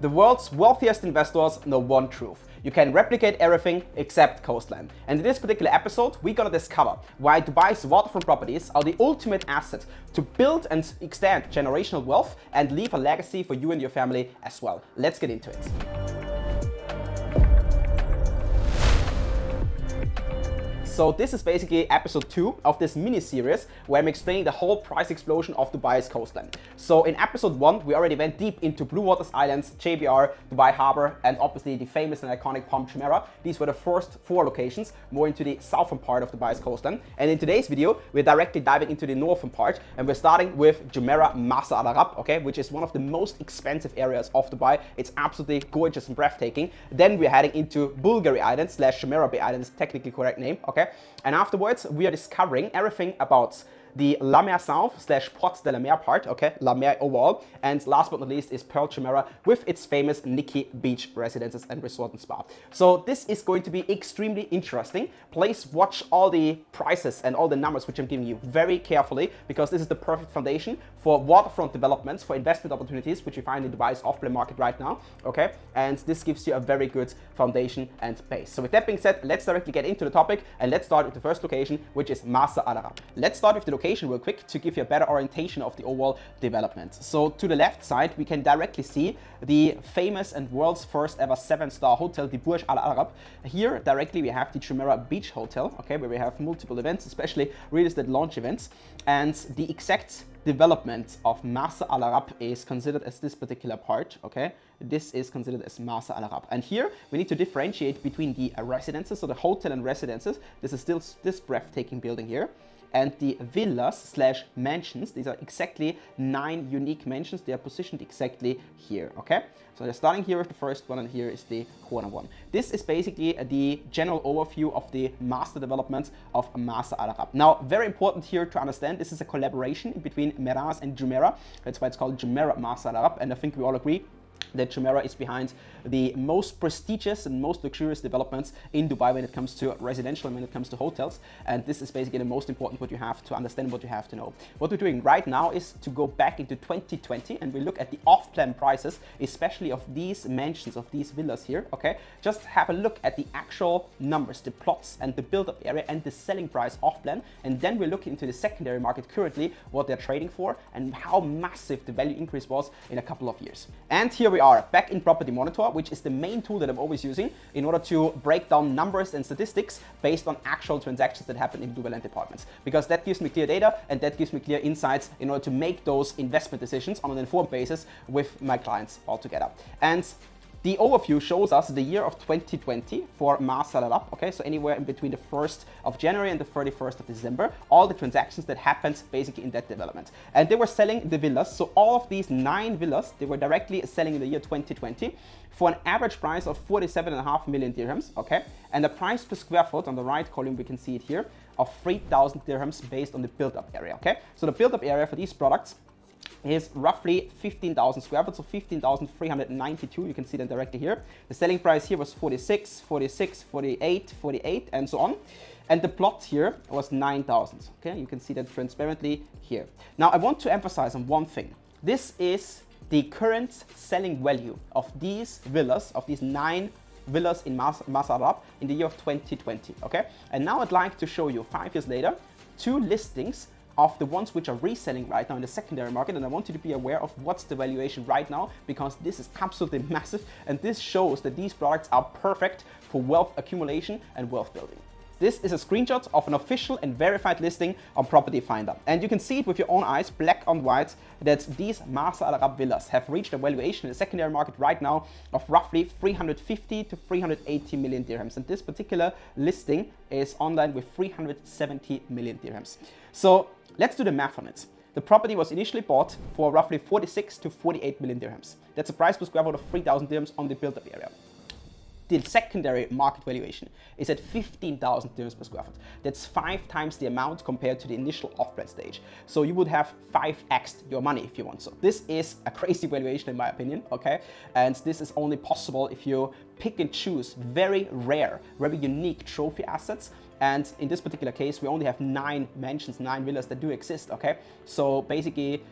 The world's wealthiest investors know one truth. You can replicate everything except coastline. And in this particular episode, we're gonna discover why Dubai's waterfront properties are the ultimate asset to build and extend generational wealth and leave a legacy for you and your family as well. Let's get into it. So this is basically episode 2 of this mini-series where I'm explaining the whole price explosion of Dubai's coastline. So in episode 1, we already went deep into Blue Waters Islands, JBR, Dubai Harbour, and obviously the famous and iconic Palm Jumeirah. These were the first 4 locations, more into the southern part of Dubai's coastline. And in today's video, we're directly diving into the northern part, and we're starting with Jumeirah Marsa Al Arab, okay, which is one of the most expensive areas of Dubai. It's absolutely gorgeous and breathtaking. Then we're heading into Bulgari Island / Jumeirah Bay Island, is technically correct name, okay. And afterwards, we are discovering everything about the La Mer South / Ports de la Mer part, okay, La Mer overall, and last but not least is Pearl Jumeirah with its famous Nikki Beach Residences and Resort and Spa. So this is going to be extremely interesting. Please watch all the prices and all the numbers which I'm giving you very carefully, because this is the perfect foundation for waterfront developments, for investment opportunities, which you find in Dubai's off-plan market right now, okay, and this gives you a very good foundation and base. So with that being said, let's directly get into the topic, and let's start with the first location, which is Marsa Al Arab. Let's start with the location real quick to give you a better orientation of the overall development. So to the left side, we can directly see the famous and world's first ever 7-star hotel, the Burj Al Arab. Here directly we have the Jumeirah Beach Hotel, okay, where we have multiple events, especially real estate launch events, and the exact development of Marsa Al Arab is considered as this particular part, okay. This is considered as Marsa Al Arab. And here we need to differentiate between the residences, so the hotel and residences. This is still this breathtaking building here. And the villas / mansions. These are exactly 9 unique mansions. They are positioned exactly here, okay? So they're starting here with the first one, and here is the corner one. This is basically the general overview of the master development of Marsa Al Arab. Now, very important here to understand, this is a collaboration between Meraz and Jumeirah. That's why it's called Jumeirah Marsa Al Arab, and I think we all agree that Jumeirah is behind the most prestigious and most luxurious developments in Dubai when it comes to residential and when it comes to hotels. And this is basically the most important, what you have to understand, what you have to know. What we're doing right now is to go back into 2020 and we look at the off-plan prices, especially of these mansions, of these villas here, okay? Just have a look at the actual numbers, the plots and the build-up area and the selling price off-plan. And then we look into the secondary market currently, what they're trading for and how massive the value increase was in a couple of years. And here we are back in Property Monitor, which is the main tool that I'm always using in order to break down numbers and statistics based on actual transactions that happen in Dubai land departments, because that gives me clear data and that gives me clear insights in order to make those investment decisions on an informed basis with my clients altogether. And the overview shows us the year of 2020 for Marsa Al Arab, okay, so anywhere in between the 1st of January and the 31st of December, all the transactions that happened basically in that development. And they were selling the villas, so all of these 9 villas, they were directly selling in the year 2020 for an average price of 47.5 million dirhams, okay, and the price per square foot on the right column, we can see it here, of 3,000 dirhams based on the build-up area, okay. So the build-up area for these products is roughly 15,000 square foot, so 15,392. You can see that directly here. The selling price here was 46, 46, 48, 48, and so on. And the plot here was 9,000. Okay, you can see that transparently here. Now, I want to emphasize on one thing. This is the current selling value of these villas, of these 9 villas in Marsa Al Arab in the year of 2020. Okay, and now I'd like to show you 5 years later 2 listings of the ones which are reselling right now in the secondary market, and I want you to be aware of what's the valuation right now, because this is absolutely massive and this shows that these products are perfect for wealth accumulation and wealth building. This is a screenshot of an official and verified listing on Property Finder, and you can see it with your own eyes, black on white, that these Marsa Al Arab villas have reached a valuation in the secondary market right now of roughly 350 to 380 million dirhams, and this particular listing is online with 370 million dirhams. So let's do the math on it. The property was initially bought for roughly 46 to 48 million dirhams. That's a price per square foot of 3,000 dirhams on the build-up area. The secondary market valuation is at 15,000 dirhams per square foot. That's 5 times the amount compared to the initial off-plan stage. So you would have 5x your money if you want. So this is a crazy valuation in my opinion, okay? And this is only possible if you pick and choose very rare, very unique trophy assets. And in this particular case, we only have 9 mansions, 9 villas that do exist, okay? So basically,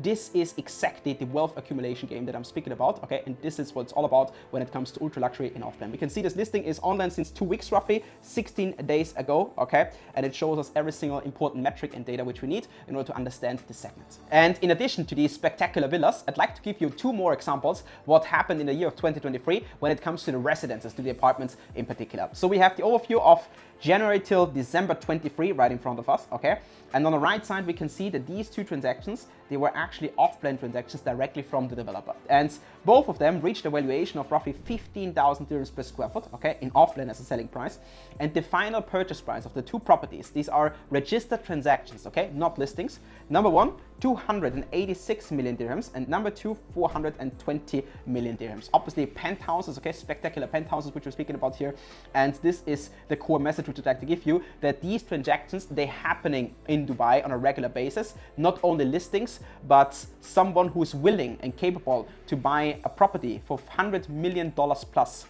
this is exactly the wealth accumulation game that I'm speaking about, okay? And this is what it's all about when it comes to ultra luxury in off-plan. We can see this listing is online since 2 weeks roughly, 16 days ago, okay? And it shows us every single important metric and data which we need in order to understand the segment. And in addition to these spectacular villas, I'd like to give you 2 more examples what happened in the year of 2023 when it comes to the residences, to the apartments in particular. So we have the overview of January till December 23 right in front of us, okay? And on the right side, we can see that these 2 transactions, they were actually off-plan transactions directly from the developer. And both of them reached a valuation of roughly 15,000 dirhams per square foot, okay, in off-plan as a selling price. And the final purchase price of the 2 properties, these are registered transactions, okay, not listings. Number 1, 286 million dirhams, and number 2, 420 million dirhams. Obviously penthouses, okay, spectacular penthouses which we're speaking about here. And this is the core message which I'd like to give you, that these transactions, they're happening in Dubai on a regular basis, not only listings, but someone who's willing and capable to buy a property for $100 million plus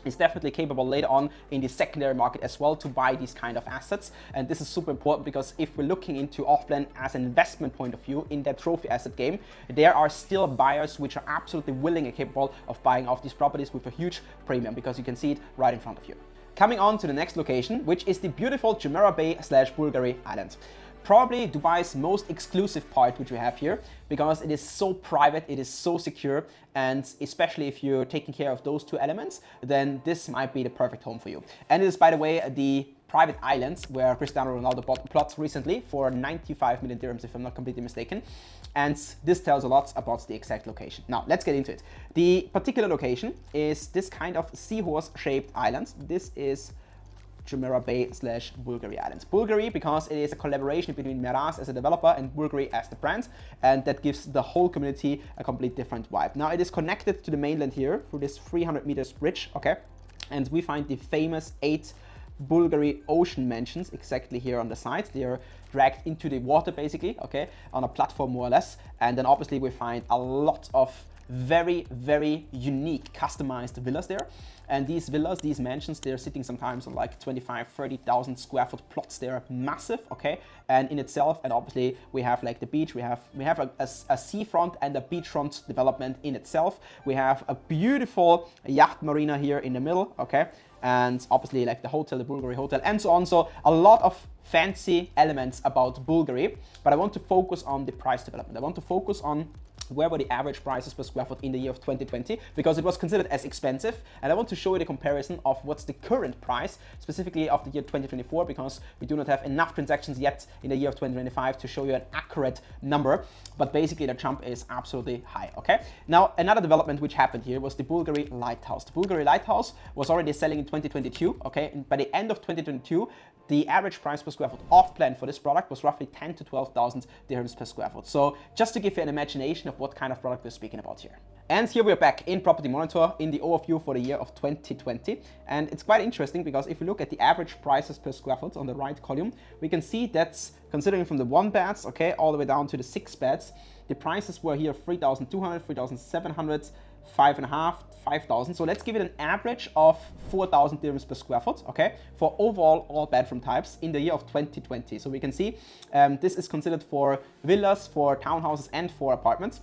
is definitely capable later on in the secondary market as well to buy these kind of assets. And this is super important because if we're looking into off-plan as an investment point of view in that trophy asset game, there are still buyers which are absolutely willing and capable of buying off these properties with a huge premium, because you can see it right in front of you. Coming on to the next location, which is the beautiful Jumeirah Bay / Bulgari Island. Probably Dubai's most exclusive part which we have here, because it is so private, it is so secure, and especially if you're taking care of those 2 elements, then this might be the perfect home for you. And it is, by the way, the private islands where Cristiano Ronaldo bought plots recently for 95 million dirhams, if I'm not completely mistaken. And this tells a lot about the exact location. Now, let's get into it. The particular location is this kind of seahorse-shaped island. This is Jumeirah Bay / Bulgari Islands. Bulgari because it is a collaboration between Meraz as a developer and Bulgari as the brand, and that gives the whole community a complete different vibe. Now, it is connected to the mainland here through this 300 meters bridge, okay? And we find the famous 8 Bulgari ocean mansions exactly here on the side. They are dragged into the water basically, okay, on a platform more or less. And then obviously we find a lot of very, very unique customized villas there. And these villas, these mansions, they're sitting sometimes on like 25, 30,000 square foot plots. They're massive, okay? And in itself, and obviously we have like the beach, we have a seafront and a beachfront development in itself. We have a beautiful yacht marina here in the middle, okay? And obviously like the hotel, the Bulgari Hotel, and so on. So a lot of fancy elements about Bulgari, but I want to focus on the price development. I want to focus on where were the average prices per square foot in the year of 2020, because it was considered as expensive. And I want to show you the comparison of what's the current price, specifically of the year 2024, because we do not have enough transactions yet in the year of 2025 to show you an accurate number. But basically the jump is absolutely high, okay? Now, another development which happened here was the Bulgari Lighthouse. The Bulgari Lighthouse was already selling in 2022, okay? And by the end of 2022, the average price per square foot off plan for this product was roughly 10 to 12,000 dirhams per square foot. So just to give you an imagination of what kind of product we're speaking about here. And here we're back in Property Monitor in the overview for the year of 2020. And it's quite interesting because if we look at the average prices per square foot on the right column, we can see that's considering from the 1 beds, okay, all the way down to the 6 beds, the prices were here 3,200, 3,700, 5.5, 5,000. So let's give it an average of 4,000 dirhams per square foot, okay, for overall all bedroom types in the year of 2020. So we can see this is considered for villas, for townhouses, and for apartments.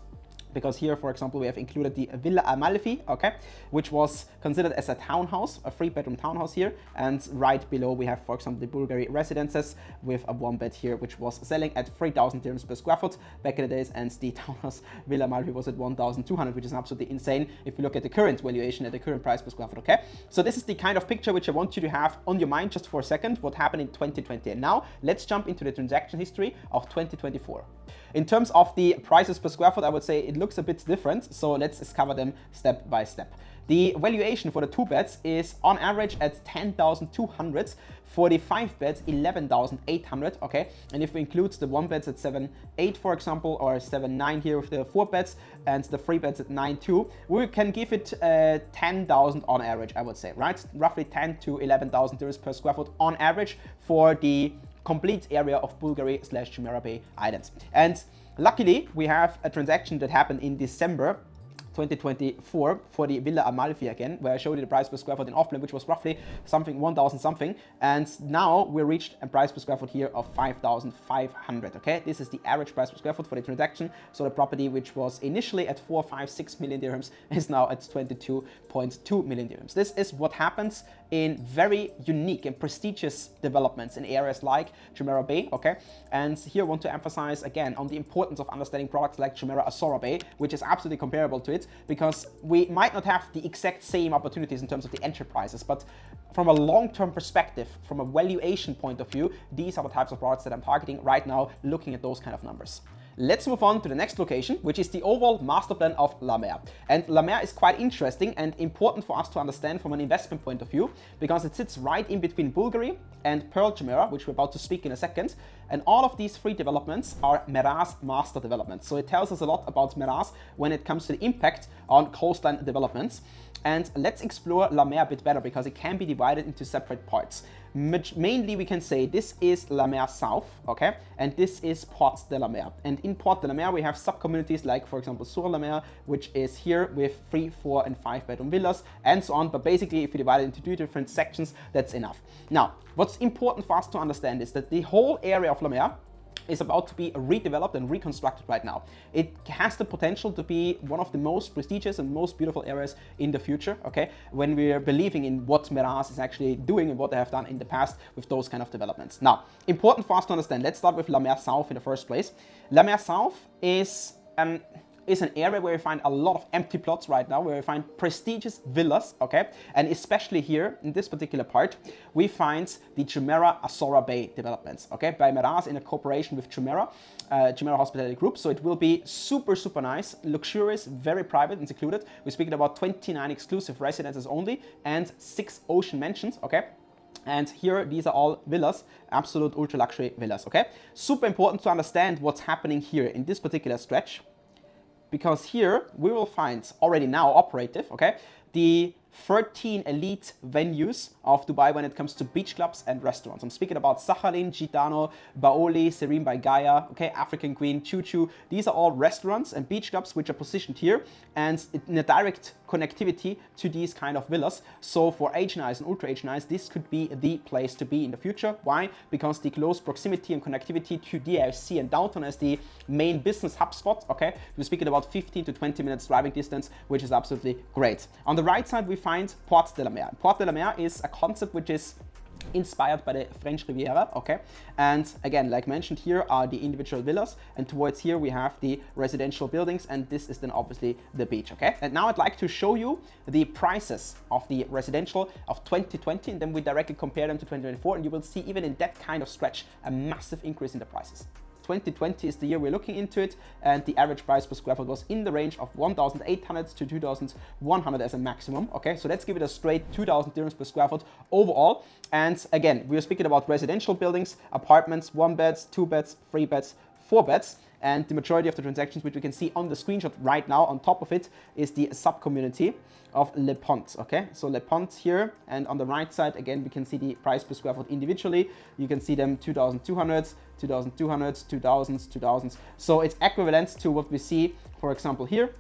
Because here, for example, we have included the Villa Amalfi, okay, which was considered as a townhouse, a 3-bedroom townhouse here. And right below we have, for example, the Bulgari residences with a 1-bed here, which was selling at 3,000 dirhams per square foot back in the days. And the townhouse Villa Amalfi was at 1,200, which is absolutely insane if you look at the current valuation, at the current price per square foot, okay? So this is the kind of picture which I want you to have on your mind just for a second, what happened in 2020. And now let's jump into the transaction history of 2024. In terms of the prices per square foot, I would say it looks a bit different. So let's discover them step by step. The valuation for the 2 beds is on average at 10,200. For the 5 beds, 11,800, okay? And if we include the 1 beds at 7.8, for example, or 7.9 here with the 4 beds, and the 3 beds at 9.2, we can give it 10,000 on average, I would say, right? Roughly 10 to 11,000 dirhams per square foot on average for the complete area of Bulgari / Jumeirah Bay Islands. And luckily, we have a transaction that happened in December 2024 for the Villa Amalfi again, where I showed you the price per square foot in off-plan, which was roughly something 1,000 something. And now we reached a price per square foot here of 5,500. Okay, this is the average price per square foot for the transaction. So the property, which was initially at 4, 5, 6 million dirhams, is now at 22.2 million dirhams. This is what happens in very unique and prestigious developments in areas like Jumeirah Bay, okay? And here I want to emphasize again on the importance of understanding products like Jumeirah Azorah Bay, which is absolutely comparable to it, because we might not have the exact same opportunities in terms of the entry prices, but from a long-term perspective, from a valuation point of view, these are the types of products that I'm targeting right now, looking at those kind of numbers. Let's move on to the next location, which is the overall master plan of La Mer. And La Mer is quite interesting and important for us to understand from an investment point of view, because it sits right in between Bulgari and Pearl Jumeirah, which we're about to speak in a second. And all of these three developments are Mera's master developments. So it tells us a lot about Mera's when it comes to the impact on coastline developments. And let's explore La Mer a bit better, because it can be divided into separate parts. Mainly we can say this is La Mer South, okay? And this is Port de la Mer. And in Port de la Mer we have sub-communities like, for example, Sur la Mer, which is here with 3, 4 and 5 bedroom villas and so on. But basically if you divide it into 2 different sections, that's enough. Now, what's important for us to understand is that the whole area of La Mer is about to be redeveloped and reconstructed right now. It has the potential to be one of the most prestigious and most beautiful areas in the future, okay? When we're believing in what Mera's is actually doing and what they have done in the past with those kind of developments. Now, important for us to understand, let's start with La Mer South in the first place. La Mer South is an area where we find a lot of empty plots right now, where we find prestigious villas, okay? And especially here, in this particular part, we find the Jumeirah Azorah Bay developments, okay? By Mera's in a cooperation with Jumeirah Hospitality Group. So it will be super, super nice, luxurious, very private and secluded. We're speaking about 29 exclusive residences only and 6 ocean mansions, okay? And here, these are all villas, absolute ultra luxury villas, okay? Super important to understand what's happening here in this particular stretch, because here we will find already now operative, okay, the 13 elite venues of Dubai when it comes to beach clubs and restaurants. I'm speaking about Sakhalin, Gitano, Baoli, Serene by Gaia, okay, African Queen, Choo Choo. These are all restaurants and beach clubs which are positioned here and in a direct connectivity to these kind of villas. So for HNIs and ultra HNIs, this could be the place to be in the future. Why? Because the close proximity and connectivity to DIFC and downtown as the main business hub spot, okay? We're speaking about 15 to 20 minutes driving distance, which is absolutely great. On the right side, we find Port de la Mer. Port de la Mer is a concept which is inspired by the French Riviera, okay? And again, like mentioned, here are the individual villas, and towards here we have the residential buildings, and this is then obviously the beach, okay? And now I'd like to show you the prices of the residential of 2020, and then we directly compare them to 2024, and you will see even in that kind of stretch a massive increase in the prices. 2020 is the year we're looking into it, and the average price per square foot was in the range of 1,800 to 2,100 as a maximum. Okay, so let's give it a straight 2,000 dirhams per square foot overall. And again, we are speaking about residential buildings, apartments, 1 beds, 2 beds, 3 beds, 4 beds. And the majority of the transactions, which we can see on the screenshot right now, on top of it is the sub-community of Le Pont, okay? So Le Pont here, and on the right side, again, we can see the price per square foot individually. You can see them 2,200, 2,200, 2,000, 2,000. So it's equivalent to what we see, for example, here,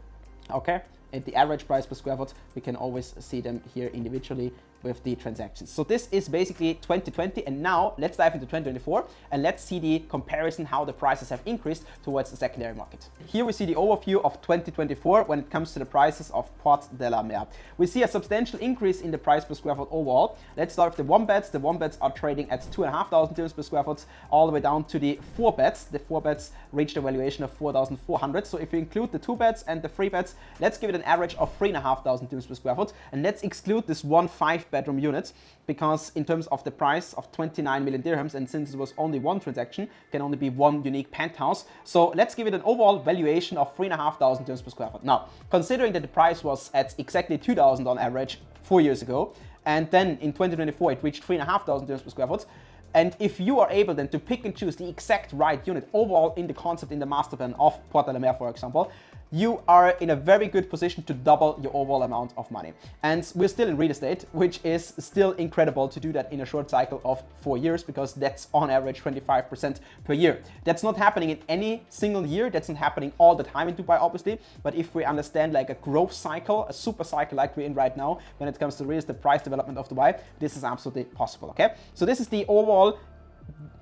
okay? At the average price per square foot, we can always see them here individually with the transactions. So this is basically 2020, and now let's dive into 2024 and let's see the comparison, how the prices have increased towards the secondary market. Here we see the overview of 2024 when it comes to the prices of Port de la Mer. We see a substantial increase in the price per square foot overall. Let's start with the 1 beds. The 1 beds are trading at 2,500 dirhams per square foot, all the way down to the 4 beds. The 4 beds reached a valuation of 4,400. So if we include the 2 beds and the 3 beds, let's give it an average of 3,500 dirhams per square foot, and let's exclude this 1 5-bedroom unit, because in terms of the price of 29 million dirhams, and since it was only 1 transaction, can only be 1 unique penthouse. So let's give it an overall valuation of 3,500 dirhams per square foot. Now, considering that the price was at exactly 2,000 on average 4 years ago, and then in 2024 it reached 3,500 dirhams per square foot, and if you are able then to pick and choose the exact right unit overall in the concept, in the master plan of Port de la Mer, for example, you are in a very good position to double your overall amount of money. And we're still in real estate, which is still incredible to do that in a short cycle of 4 years, because that's on average 25% per year. That's not happening in any single year. That's not happening all the time in Dubai, obviously. But if we understand like a growth cycle, a super cycle like we're in right now, when it comes to real estate price development of Dubai, this is absolutely possible, okay? So this is the overall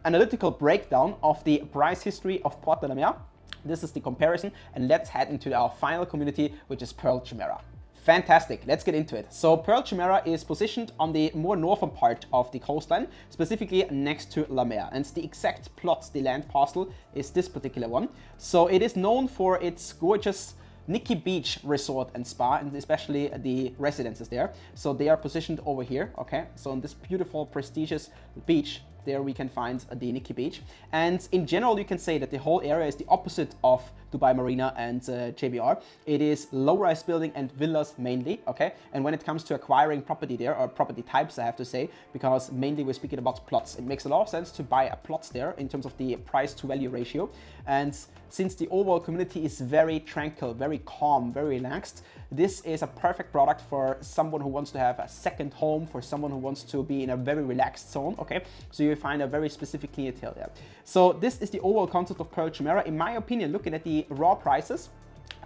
analytical breakdown of the price history of Port de la Mer. This is the comparison, and let's head into our final community, which is Pearl Jumeirah. Fantastic, let's get into it. So Pearl Jumeirah is positioned on the more northern part of the coastline, specifically next to La Mer. And the exact plot, the land parcel, is this particular one. So it is known for its gorgeous Nikki Beach Resort and Spa, and especially the residences there. So they are positioned over here, okay? So on this beautiful, prestigious beach, there we can find the Nikki Beach. And in general, you can say that the whole area is the opposite of Dubai Marina and JBR. It is low-rise building and villas mainly, okay? And when it comes to acquiring property there, or property types, I have to say, because mainly we're speaking about plots. It makes a lot of sense to buy a plot there in terms of the price to value ratio. And since the overall community is very tranquil, very calm, very relaxed, this is a perfect product for someone who wants to have a second home, for someone who wants to be in a very relaxed zone, okay? So you find a very specific clientele there. So this is the overall concept of Pearl Jumeirah. In my opinion, looking at the raw prices,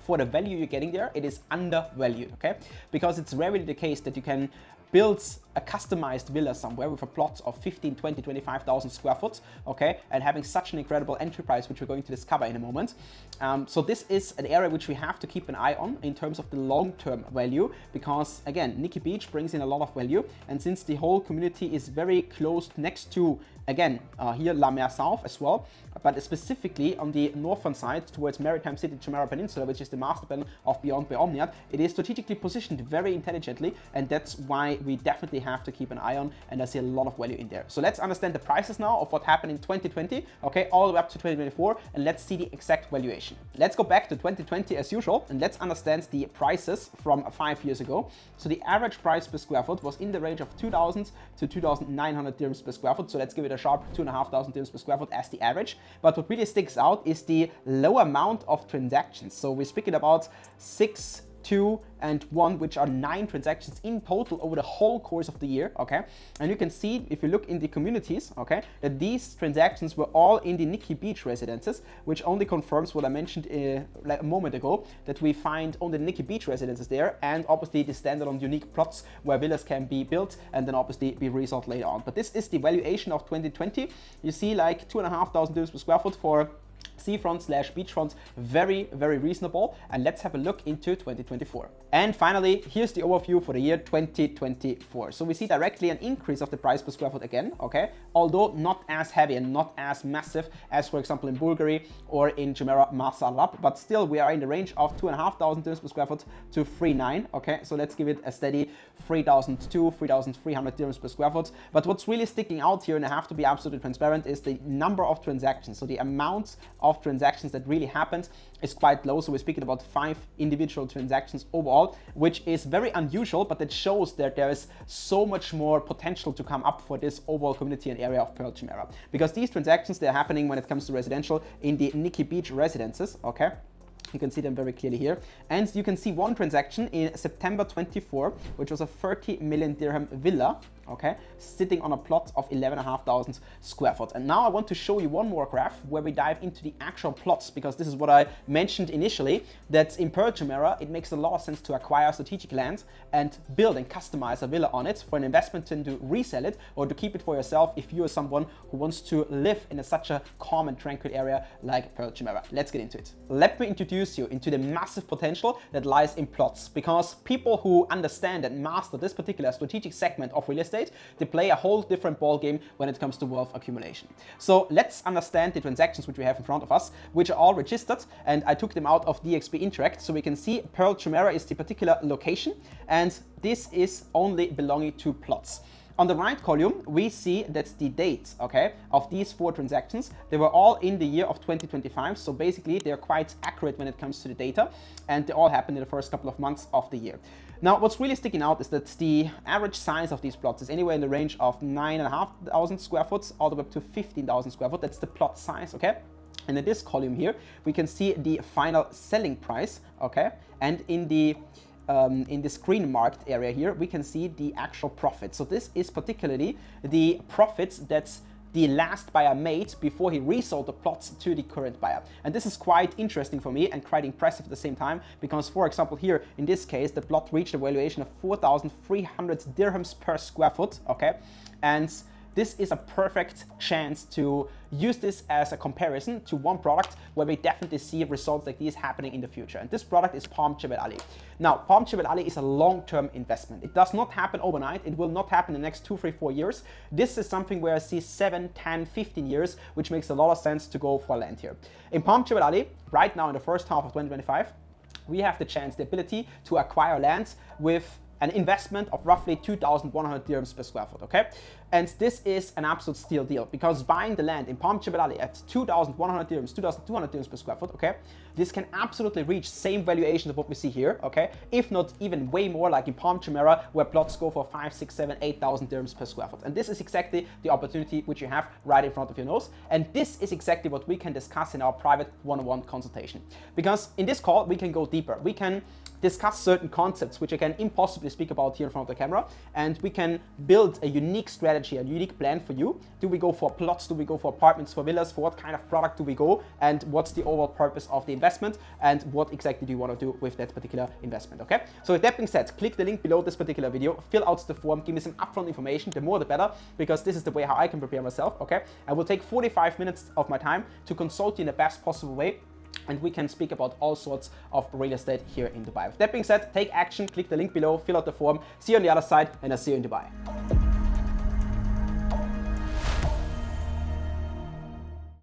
for the value you're getting there, it is undervalued, okay? Because it's rarely the case that you can build a customized villa somewhere with a plot of 15, 20, 25,000 square foot, okay? And having such an incredible entry price, which we're going to discover in a moment. So this is an area which we have to keep an eye on in terms of the long-term value, because again, Nikki Beach brings in a lot of value. And since the whole community is very close next to, again, here La Mer South as well, but specifically on the northern side towards Maritime City Jumeirah Peninsula, which is the master plan of Beyond by Omniat, it is strategically positioned very intelligently, and that's why we definitely have to keep an eye on, and I see a lot of value in there. So let's understand the prices now of what happened in 2020, okay, all the way up to 2024, and let's see the exact valuation. Let's go back to 2020 as usual, and let's understand the prices from 5 years ago. So the average price per square foot was in the range of 2,000 to 2,900 dirhams per square foot. So let's give it a sharp 2,500 dirhams per square foot as the average. But what really sticks out is the low amount of transactions. So we're speaking about 6, 2, and 1, which are 9 transactions in total over the whole course of the year, okay? And you can see, if you look in the communities, okay, that these transactions were all in the Nikki Beach residences, which only confirms what I mentioned like a moment ago, that we find only the Nikki Beach residences there, and obviously the standalone unique plots where villas can be built and then obviously be resold later on. But this is the valuation of 2020. You see like 2,500 dirhams per square foot for seafront / beachfront, very, very reasonable. And let's have a look into 2024. And finally, here's the overview for the year 2024. So we see directly an increase of the price per square foot again, okay? Although not as heavy and not as massive as, for example, in Bulgari or in Jumeirah Marsa Al Rab, but still we are in the range of 2,500 dirhams per square foot to 3,900, okay? So let's give it a steady 3,200, 3,300 dirhams per square foot. But what's really sticking out here, and I have to be absolutely transparent, is the number of transactions. So the amount of transactions that really happened is quite low. So we're speaking about 5 individual transactions overall, which is very unusual, but that shows that there is so much more potential to come up for this overall community and area of Pearl Jumeirah. Because these transactions, they're happening when it comes to residential in the Nikki Beach residences, okay? You can see them very clearly here. And you can see one transaction in September 24, which was a 30 million dirham villa, okay, sitting on a plot of 11,500 square foot. And now I want to show you one more graph where we dive into the actual plots, because this is what I mentioned initially, that in Pearl Jumeirah, it makes a lot of sense to acquire strategic land and build and customize a villa on it for an investment and to resell it or to keep it for yourself if you are someone who wants to live in such a calm and tranquil area like Pearl Jumeirah. Let's get into it. Let me introduce you into the massive potential that lies in plots, because people who understand and master this particular strategic segment of real estate, they play a whole different ball game when it comes to wealth accumulation. So let's understand the transactions which we have in front of us, which are all registered, and I took them out of DXB Interact. So we can see Pearl Jumeirah is the particular location, and this is only belonging to plots. On the right column, we see that the dates, okay, of these 4 transactions, they were all in the year of 2025. So basically, they're quite accurate when it comes to the data, and they all happened in the first couple of months of the year. Now, what's really sticking out is that the average size of these plots is anywhere in the range of 9,500 square foot all the way up to 15,000 square foot. That's the plot size, okay? And in this column here, we can see the final selling price, okay? And in the screen marked area here, we can see the actual profit. So this is particularly the profits that's the last buyer made before he resold the plots to the current buyer. And this is quite interesting for me and quite impressive at the same time, because for example here in this case the plot reached a valuation of 4,300 dirhams per square foot, okay? And this is a perfect chance to use this as a comparison to one product where we definitely see results like these happening in the future. And this product is Palm Jebel Ali. Now, Palm Jebel Ali is a long-term investment. It does not happen overnight. It will not happen in the next 2, 3, 4 years. This is something where I see 7, 10, 15 years, which makes a lot of sense to go for land here. In Palm Jebel Ali, right now in the first half of 2025, we have the chance, the ability to acquire lands with an investment of roughly 2,100 dirhams per square foot, okay? And this is an absolute steal deal, because buying the land in Palm Jebel Ali at 2,100 dirhams, 2,200 dirhams per square foot, okay? This can absolutely reach same valuations of what we see here, okay? If not even way more, like in Palm Jumeirah, where plots go for 5, 6, 7, 8,000 dirhams per square foot. And this is exactly the opportunity which you have right in front of your nose. And this is exactly what we can discuss in our private one-on-one consultation. Because in this call, we can go deeper. We can discuss certain concepts which I can impossibly speak about here in front of the camera, and we can build a unique strategy, a unique plan for you. Do we go for plots? Do we go for apartments, for villas? For what kind of product do we go? And what's the overall purpose of the investment? And what exactly do you want to do with that particular investment, okay? So with that being said, click the link below this particular video, fill out the form, give me some upfront information, the more the better, because this is the way how I can prepare myself, okay? I will take 45 minutes of my time to consult you in the best possible way, and we can speak about all sorts of real estate here in Dubai. With that being said, take action, click the link below, fill out the form, see you on the other side, and I'll see you in Dubai.